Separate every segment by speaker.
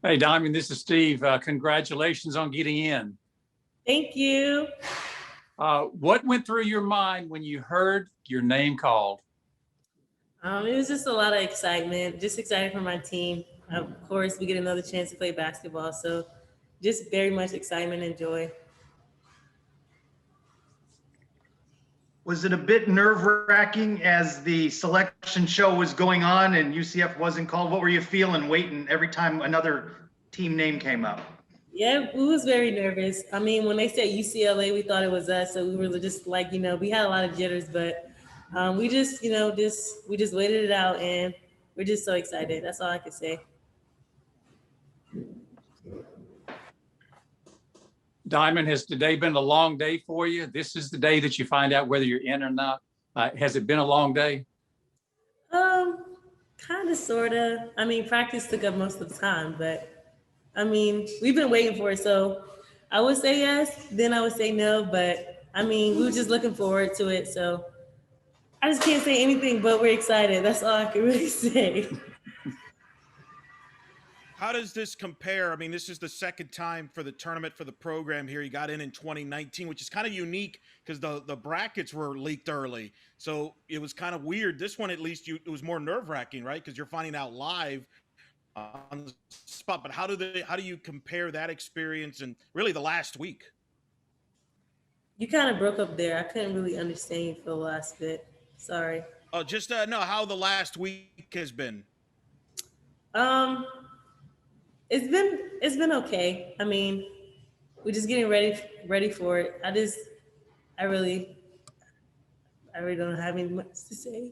Speaker 1: Hey, Diamond, this is Steve. Congratulations on getting in.
Speaker 2: Thank you.
Speaker 1: What went through your mind when you heard your name called?
Speaker 2: It was just a lot of excitement, just excited for my team. Of course, we get another chance to play basketball, so just very much excitement and joy.
Speaker 3: Was it a bit nerve-wracking as the selection show was going on and UCF wasn't called? What were you feeling waiting every time another team name came up?
Speaker 2: Yeah, we was very nervous. I mean, when they said UCLA, we thought it was us, so we were just like, we had a lot of jitters, but we just, we just waited it out, and we're just so excited. That's all I could say.
Speaker 1: Diamond, has today been a long day for you? This is the day that you find out whether you're in or not. Has it been a long day?
Speaker 2: Kind of, sort of. I mean, practice took up most of the time, but I mean, we've been waiting for it. So I would say yes, then I would say no, but I mean, we were just looking forward to it. So I just can't say anything, but we're excited. That's all I can really say.
Speaker 4: How does this compare? I mean, this is the second time for the tournament for the program here. You got in 2019, which is kind of unique because the brackets were leaked early. So it was kind of weird. This one, at least, it was more nerve-wracking, right? Because you're finding out live on the spot. But how do you compare that experience and really the last week?
Speaker 2: You kind of broke up there. I couldn't really understand you for the last bit. Sorry.
Speaker 4: Oh, just no, how the last week has been.
Speaker 2: It's been okay. I mean, we're just getting ready for it. I really don't have any much to say.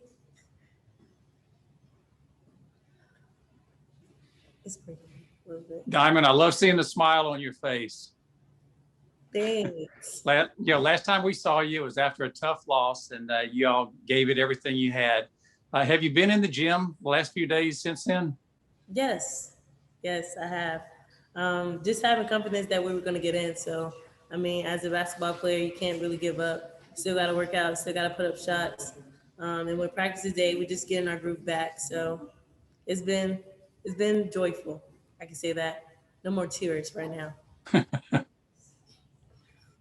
Speaker 2: It's breaking a little bit.
Speaker 1: Diamond, I love seeing the smile on your face.
Speaker 2: Thanks.
Speaker 1: Last time we saw you, it was after a tough loss, and you all gave it everything you had. Have you been in the gym the last few days since then? Yes, I have. Just having confidence that we were going to get in. So, I mean, as a basketball player, you can't really give up. Still got to work out. Still got to put up shots. And when practice is day, we're just getting our groove back. So, it's been joyful. I can say that. No more tears right now.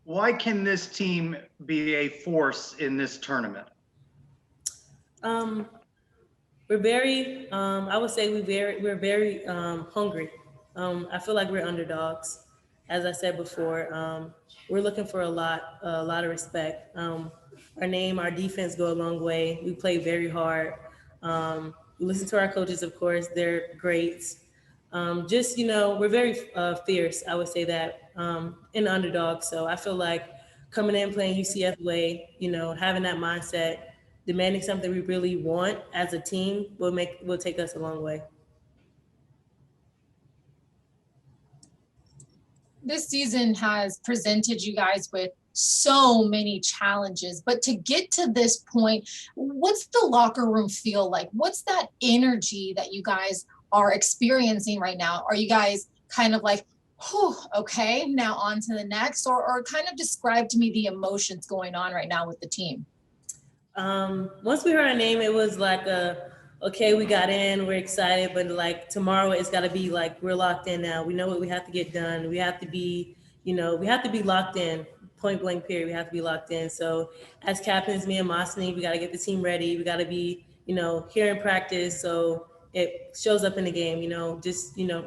Speaker 3: Why can this team be a force in this tournament?
Speaker 2: We're very, I would say we're very hungry. I feel like we're underdogs. As I said before, we're looking for a lot of respect. Our name, our defense go a long way. We play very hard. We listen to our coaches, of course, they're great. We're very fierce, I would say that, in the underdog. So I feel like coming in, playing UCF way, having that mindset, demanding something we really want as a team will take us a long way.
Speaker 5: This season has presented you guys with so many challenges, but to get to this point, what's the locker room feel like? What's that energy that you guys are experiencing right now? Are you guys kind of like, whew, okay, now on to the next, or kind of describe to me the emotions going on right now with the team?
Speaker 2: Once we heard our name, it was like okay, we got in, we're excited, but like tomorrow it's got to be like we're locked in now. We know what we have to get done. We have to be, we have to be locked in. Point blank period. We have to be locked in. So as captains, me and Masani, we got to get the team ready. We got to be, here in practice, so it shows up in the game.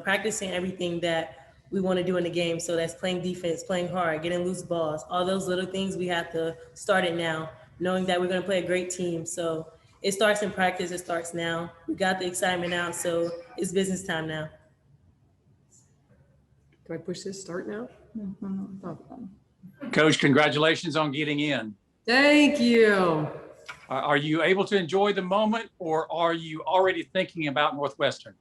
Speaker 2: Practicing everything that we want to do in the game. So that's playing defense, playing hard, getting loose balls, all those little things. We have to start it now, knowing that we're going to play a great team. So it starts in practice. It starts now. We got the excitement out, so it's business time now.
Speaker 6: Do I push this start now? No.
Speaker 1: Coach, congratulations on getting in.
Speaker 6: Thank you.
Speaker 1: Are you able to enjoy the moment, or are you already thinking about Northwestern?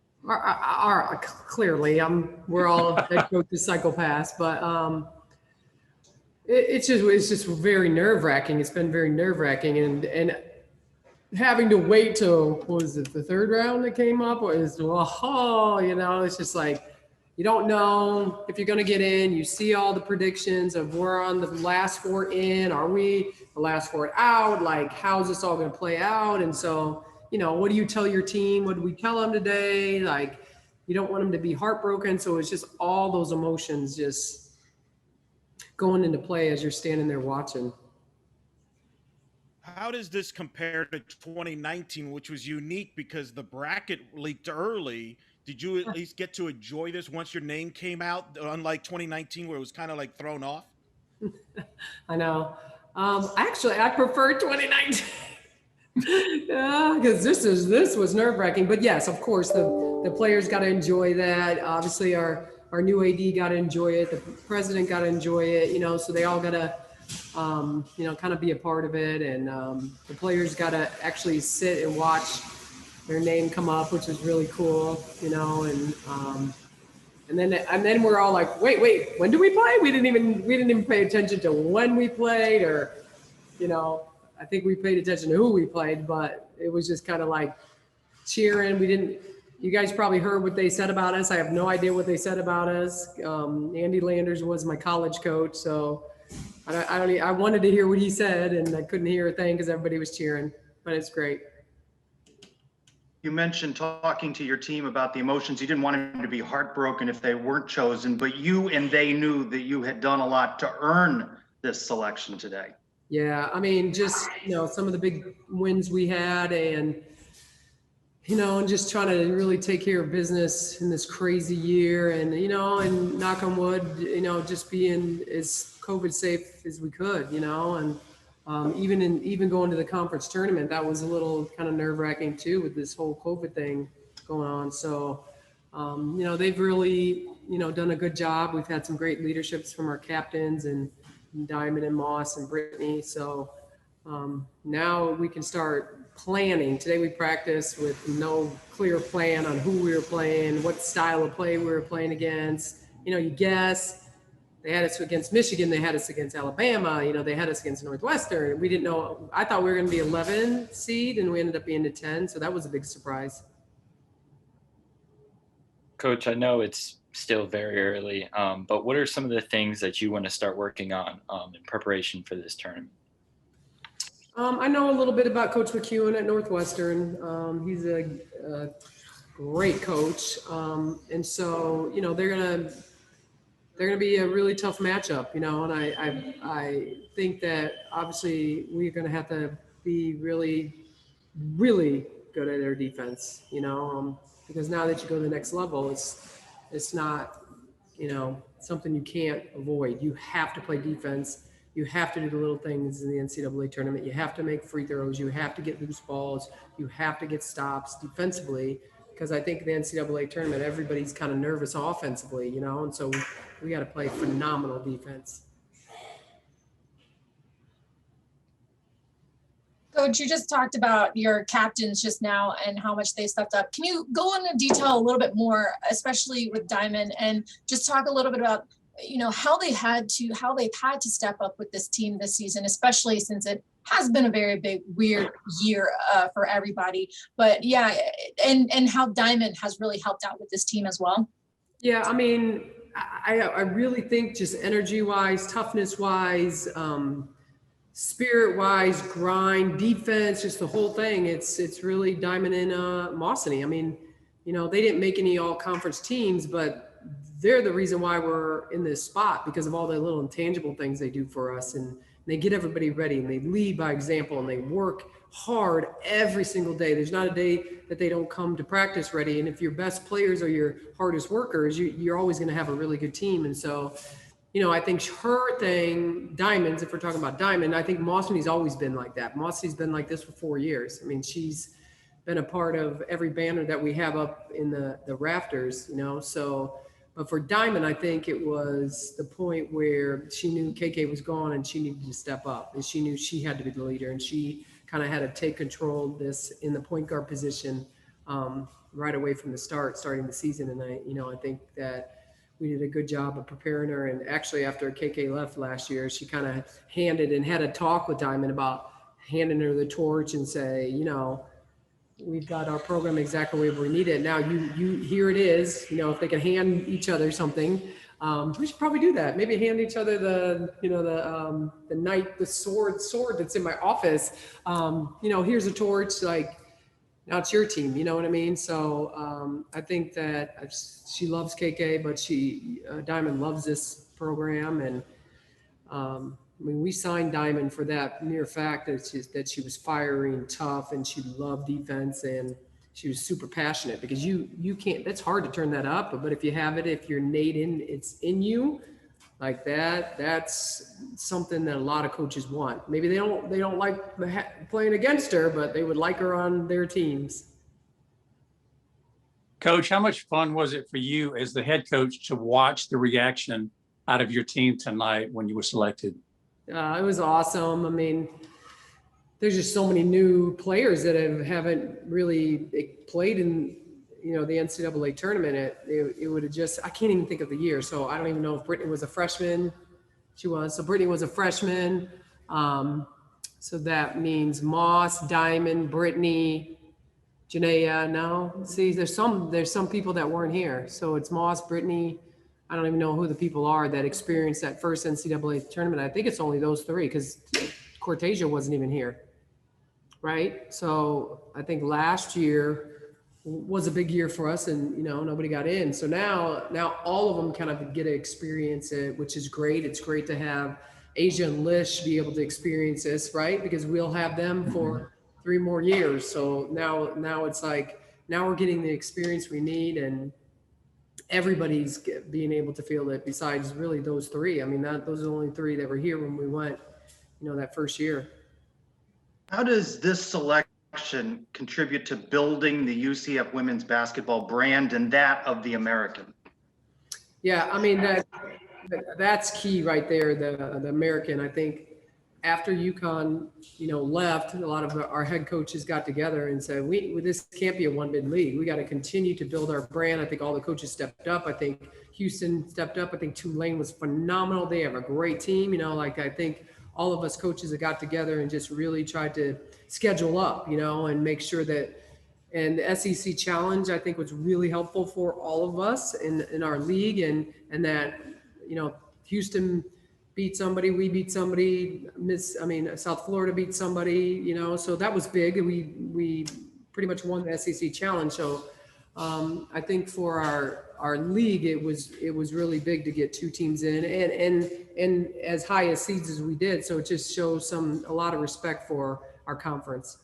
Speaker 6: Clearly, we're all head coaches, psychopaths, but it's just very nerve-wracking. It's been very nerve-wracking, and having to wait till, what was it, the third round that came up? It's just like, you don't know if you're going to get in. You see all the predictions of we're on the last four in. Are we the last four out? Like, how's this all going to play out? And so, what do you tell your team? What did we tell them today? Like, you don't want them to be heartbroken. So it's just all those emotions just going into play as you're standing there watching.
Speaker 4: How does this compare to 2019, which was unique because the bracket leaked early? Did you at least get to enjoy this once your name came out, unlike 2019 where it was kind of like thrown off?
Speaker 6: I know. Actually, I prefer 2019. Yeah, because this was nerve-wracking. But yes, of course, the players got to enjoy that. Obviously, our new AD got to enjoy it. The president got to enjoy it. You know, so they all got to, you know, kind of be a part of it. And the players got to actually sit and watch their name come up, which is really cool. You know, and then we're all like, wait, when do we play? We didn't even pay attention to when we played, or, you know. I think we paid attention to who we played, but it was just kind of like cheering. You guys probably heard what they said about us. I have no idea what they said about us. Andy Landers was my college coach. So I wanted to hear what he said, and I couldn't hear a thing because everybody was cheering, but it's great.
Speaker 3: You mentioned talking to your team about the emotions. You didn't want them to be heartbroken if they weren't chosen, but you and they knew that you had done a lot to earn this selection today.
Speaker 6: Yeah, I mean, just, you know, some of the big wins we had, and, you know, and just trying to really take care of business in this crazy year, and, you know, and knock on wood, you know, just being as COVID safe as we could, you know, and even going to the conference tournament, that was a little kind of nerve-wracking too with this whole COVID thing going on. So, you know, they've really, you know, done a good job. We've had some great leaderships from our captains and Diamond and Moss and Brittany. So now we can start planning. Today we practiced with no clear plan on who we were playing, what style of play we were playing against. You know, you guess. They had us against Michigan. They had us against Alabama. You know, they had us against Northwestern. We didn't know. I thought we were going to be 11 seed, and we ended up being the 10. So that was a big surprise.
Speaker 7: Coach, I know it's still very early, but what are some of the things that you want to start working on in preparation for this tournament?
Speaker 6: I know a little bit about Coach McEwen at Northwestern. He's a great coach, and so, you know, they're gonna be a really tough matchup, you know, and I think that obviously we're gonna have to be really, really good at their defense, you know, because now that you go to the next level, it's not, you know, something you can't avoid. You have to play defense. You have to do the little things in the NCAA tournament. You have to make free throws. You have to get loose balls. You have to get stops defensively, because I think the NCAA tournament, everybody's kind of nervous offensively, you know, and so we got to play phenomenal defense.
Speaker 5: Coach, you just talked about your captains just now and how much they stepped up. Can you go into detail a little bit more, especially with Diamond, and just talk a little bit about, you know, how they've had to step up with this team this season, especially since it has been a very big, weird year for everybody. But yeah, and how Diamond has really helped out with this team as well.
Speaker 6: Yeah, I mean, I really think just energy-wise, toughness-wise, spirit-wise, grind, defense, just the whole thing. It's really Diamond and Mossany. I mean, you know, they didn't make any all-conference teams, but they're the reason why we're in this spot, because of all the little intangible things they do for us, and they get everybody ready, and they lead by example, and they work hard every single day. There's not a day that they don't come to practice ready. And if your best players are your hardest workers, you're always going to have a really good team. And so, you know, I think her thing, Diamonds, if we're talking about Diamond, I think Mossany's always been like that. Mossany's been like this for 4 years. I mean, she's been a part of every banner that we have up in the rafters, you know. So, but for Diamond, I think it was the point where she knew KK was gone and she needed to step up, and she knew she had to be the leader, and she kind of had to take control of this in the point guard position right away from the starting the season. And I think that we did a good job of preparing her. And actually, after KK left last year, she kind of handed and had a talk with Diamond about handing her the torch and say, you know, we've got our program exactly where we need it. Now you here it is, you know, if they can hand each other something, we should probably do that. Maybe hand each other the sword that's in my office. You know, here's a torch, like, now it's your team, you know what I mean? So I think that she loves KK, but Diamond loves this program. And I mean, we signed Diamond for that mere fact that she was fiery and tough, and she loved defense, and she was super passionate, because you can't, that's hard to turn that up. But if you have it, if you're innate it's in you like that, that's something that a lot of coaches want. Maybe they don't like playing against her, but they would like her on their teams.
Speaker 1: Coach, how much fun was it for you as the head coach to watch the reaction out of your team tonight when you were selected?
Speaker 6: It was awesome. I mean, there's just so many new players that haven't really played in, the NCAA tournament. It would have just, I can't even think of the year. So I don't even know if Brittany was a freshman. She was. So Brittany was a freshman. So that means Moss, Diamond, Brittany, Janaea. No, see, there's some people that weren't here. So it's Moss, Brittany. I don't even know who the people are that experienced that first NCAA tournament. I think it's only those three, because Cortasia wasn't even here, right? So I think last year was a big year for us, and nobody got in. So now all of them kind of get to experience it, which is great. It's great to have Asia and Lish be able to experience this, right? Because we'll have them for 3 more years. So now it's like, now we're getting the experience we need, and everybody's being able to feel it, besides really those 3. I mean, those are the only 3 that were here when we went, that first year.
Speaker 3: How does this selection contribute to building the UCF women's basketball brand and that of the American?
Speaker 6: Yeah, I mean, that's key right there, the American. I think after UConn, left, a lot of our head coaches got together and said, this can't be a one-bid league. We got to continue to build our brand. I think all the coaches stepped up. I think Houston stepped up. I think Tulane was phenomenal. They have a great team. I think all of us coaches that got together and just really tried to schedule up, and make sure that, and the SEC challenge, I think, was really helpful for all of us in our league, and that, Houston beat somebody, we beat somebody, South Florida beat somebody, so that was big. We pretty much won the SEC challenge. So I think for our league, it was really big to get 2 teams in and as high as seeds as we did. So it just shows a lot of respect for our conference.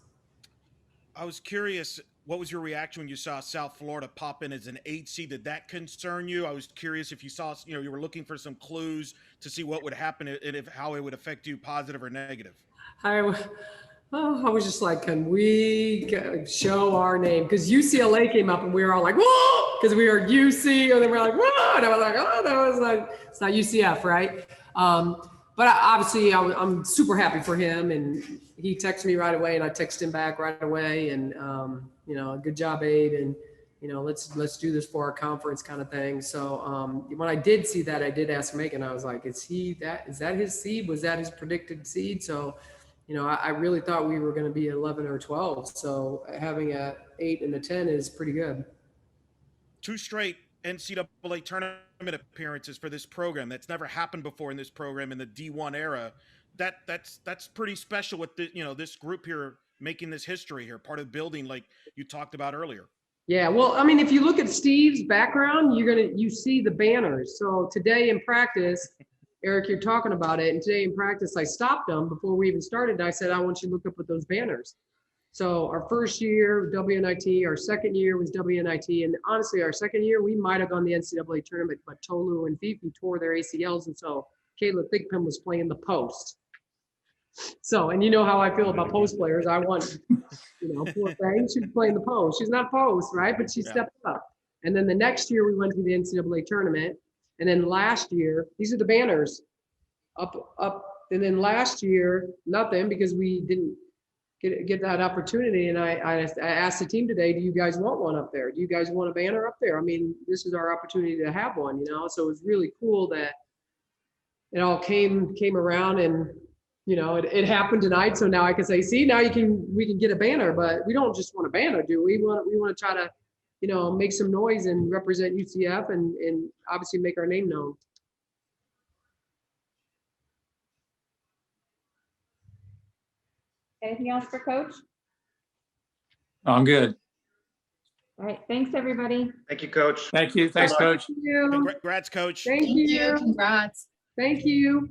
Speaker 4: I was curious, what was your reaction when you saw South Florida pop in as an 8 seed? Did that concern you? I was curious if you saw, you were looking for some clues to see what would happen and how it would affect you, positive or negative.
Speaker 6: I was just like, can we show our name? Because UCLA came up and we were all like, whoa, because we were UC, and then we're like, whoa, and I was like, oh, that was like, it's not UCF, right? But obviously, I'm super happy for him, and he texted me right away, and I texted him back right away, and good job, Abe, and let's do this for our conference, kind of thing. So when I did see that, I did ask Megan. I was like, is that his seed? Was that his predicted seed? So, I really thought we were going to be 11 or 12. So having a 8 and a 10 is pretty good.
Speaker 4: 2 straight NCAA tournament appearances for this program. That's never happened before in this program in the D1 era. That's pretty special with this group here making this history here, part of building like you talked about earlier.
Speaker 6: Yeah, well, I mean, if you look at Steve's background, you see the banners. So today in practice, Eric, you're talking about it, and today in practice, I stopped them before we even started. And I said, I want you to look up at those banners. So our first year, WNIT, our second year was WNIT. And honestly, our second year, we might have gone the NCAA tournament, but Tolu and Fifi tore their ACLs. And so Kayla Thigpen was playing the post. So, and you know how I feel about post players. I want, poor thing, she's playing the post. She's not post, right? But she stepped up. And then the next year we went to the NCAA tournament. And then last year, these are the banners up. And then last year, nothing, because we didn't get that opportunity. And I asked the team today, do you guys want one up there? Do you guys want a banner up there? I mean, this is our opportunity to have one, So it was really cool that it all came around, and it happened tonight. So now I can say, see, now we can get a banner, but we don't just want a banner, do we? We want to try to, make some noise and represent UCF and obviously make our name known.
Speaker 8: Anything else for Coach?
Speaker 1: I'm good.
Speaker 8: All right, thanks, everybody.
Speaker 3: Thank you, Coach.
Speaker 1: Thank you. Thanks, Coach.
Speaker 6: Thank you.
Speaker 4: Congrats, coach.
Speaker 6: Thank
Speaker 5: Thank you.
Speaker 6: you.
Speaker 5: Congrats.
Speaker 6: Thank you.